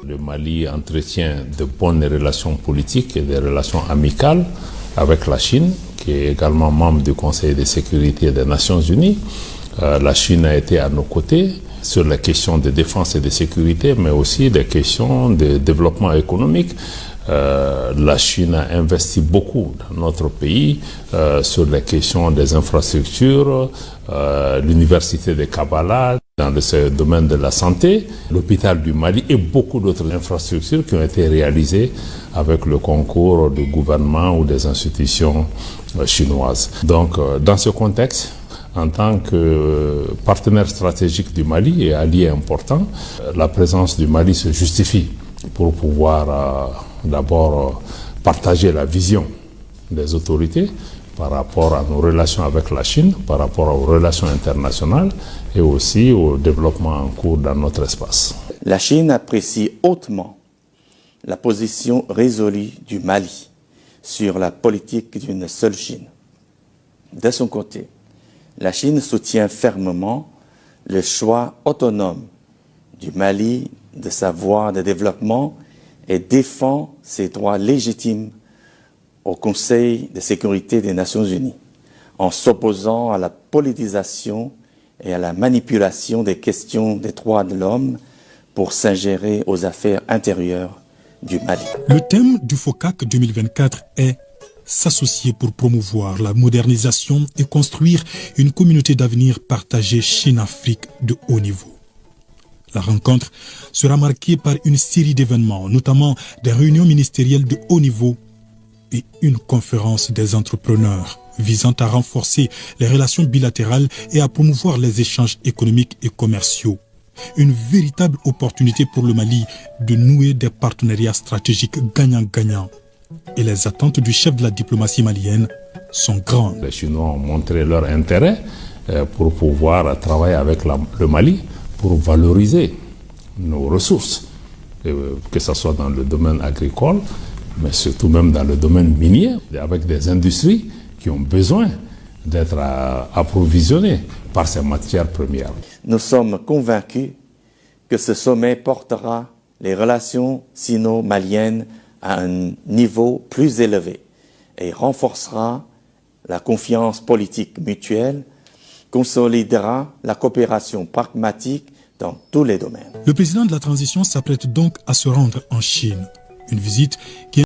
Le Mali entretient de bonnes relations politiques et des relations amicales avec la Chine, qui est également membre du Conseil de sécurité des Nations Unies. La Chine a été à nos côtés sur les questions de défense et de sécurité, mais aussi des questions de développement économique. La Chine a investi beaucoup dans notre pays sur les questions des infrastructures, l'université de Kabbalah, dans le domaine de la santé, l'hôpital du Mali et beaucoup d'autres infrastructures qui ont été réalisées avec le concours du gouvernement ou des institutions chinoises. Donc, dans ce contexte, en tant que partenaire stratégique du Mali et allié important, la présence du Mali se justifie pour pouvoir d'abord partager la vision des autorités par rapport à nos relations avec la Chine, par rapport aux relations internationales et aussi au développement en cours dans notre espace. La Chine apprécie hautement la position résolue du Mali sur la politique d'une seule Chine. De son côté, la Chine soutient fermement le choix autonome du Mali de sa voie de développement et défend ses droits légitimes au Conseil de sécurité des Nations Unies, en s'opposant à la politisation et à la manipulation des questions des droits de l'homme pour s'ingérer aux affaires intérieures du Mali. Le thème du FOCAC 2024 est « S'associer pour promouvoir la modernisation et construire une communauté d'avenir partagée Chine-Afrique de haut niveau ». La rencontre sera marquée par une série d'événements, notamment des réunions ministérielles de haut niveau et une conférence des entrepreneurs visant à renforcer les relations bilatérales et à promouvoir les échanges économiques et commerciaux. Une véritable opportunité pour le Mali de nouer des partenariats stratégiques gagnant-gagnant. Et les attentes du chef de la diplomatie malienne sont grandes. Les Chinois ont montré leur intérêt pour pouvoir travailler avec le Mali pour valoriser nos ressources, que ce soit dans le domaine agricole, mais surtout même dans le domaine minier, avec des industries qui ont besoin d'être approvisionnées par ces matières premières. Nous sommes convaincus que ce sommet portera les relations sino-maliennes à un niveau plus élevé et renforcera la confiance politique mutuelle, consolidera la coopération pragmatique dans tous les domaines. Le président de la transition s'apprête donc à se rendre en Chine. Une visite qui